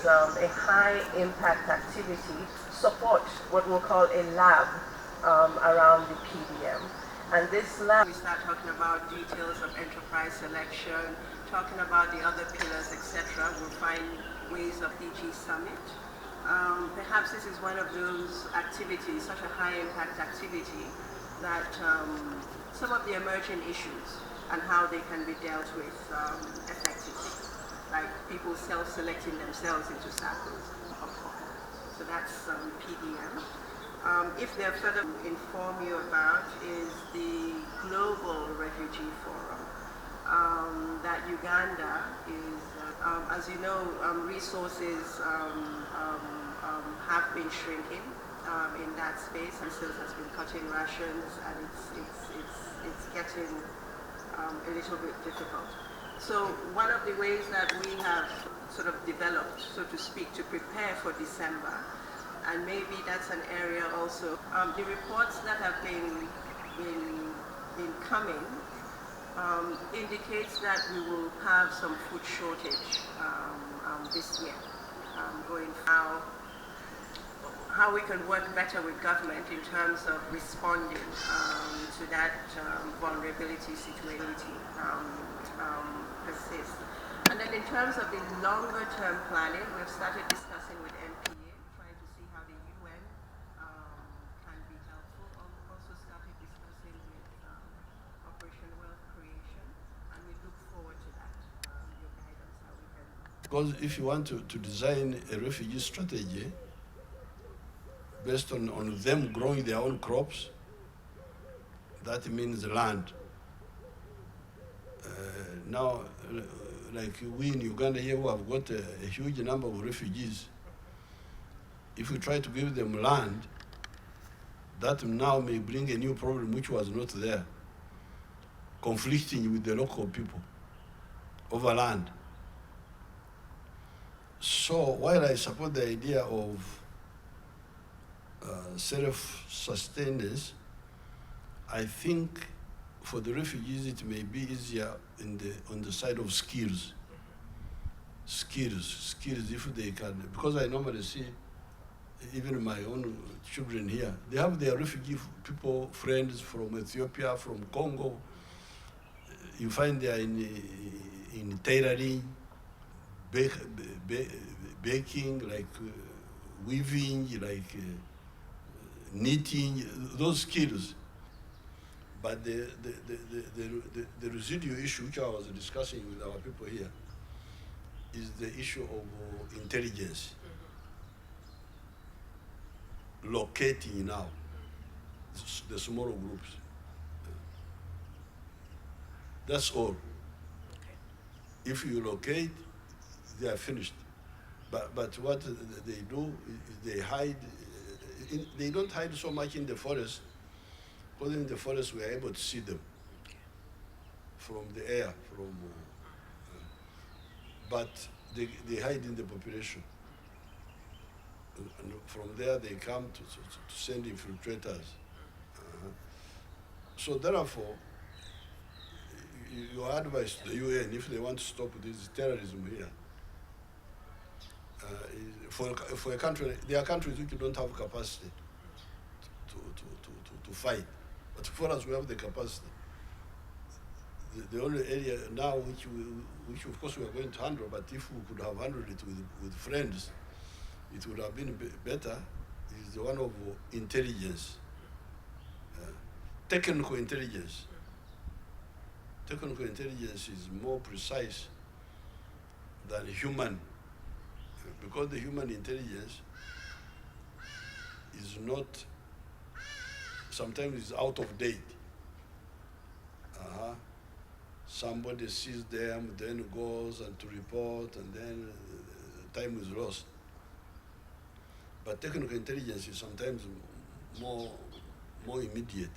a high impact activity, support what we'll call a lab around the PDM. And this lab, we start talking about details of enterprise selection, talking about the other pillars, etc. We'll find ways of DG Summit. Perhaps this is one of those activities, such a high impact activity, that some of the emerging issues and how they can be dealt with effectively, like people self-selecting themselves into circles. So that's PDM. If they're further inform you about is the Global Refugee Forum that Uganda is, as you know, resources have been shrinking in that space, and so has been cutting rations, and it's getting a little bit difficult. So one of the ways that we have sort of developed, so to speak, to prepare for December, and maybe that's an area also, the reports that have been coming indicates that we will have some food shortage this year, going how we can work better with government in terms of responding to that vulnerability situation persists. And then in terms of the longer term planning, we've started discussing with NPA, trying to see how the UN can be helpful. Also started discussing with Operation Wealth Creation, and we look forward to that, your guidance, how we can. Because if you want to design a refugee strategy based on them growing their own crops, that means land. Now, like we in Uganda here who have got a huge number of refugees, if we try to give them land, that now may bring a new problem which was not there, conflicting with the local people over land. So while I support the idea of self-sustenance, I think for the refugees it may be easier on the side of skills. Skills, if they can, because I normally see, even my own children here, they have their refugee people, friends from Ethiopia, from Congo. You find they are in tailoring, baking, like weaving, like knitting, those skills. But the residual issue which I was discussing with our people here is the issue of intelligence. Locating now the smaller groups. That's all. If you locate, they are finished. But what they do is they hide. They don't hide so much in the forest, because in the forest we are able to see them from the air, but they hide in the population. And from there they come to send infiltrators. So therefore, your advice to the UN, if they want to stop this terrorism here, for a country, there are countries which don't have capacity to fight, but for us we have the capacity. The only area now which of course we are going to handle, but if we could have handled it with friends, it would have been better, is the one of intelligence, technical intelligence. Technical intelligence is more precise than human, because the human intelligence is not, sometimes it's out of date. Somebody sees them, then goes and to report, and then time is lost. But technical intelligence is sometimes more immediate.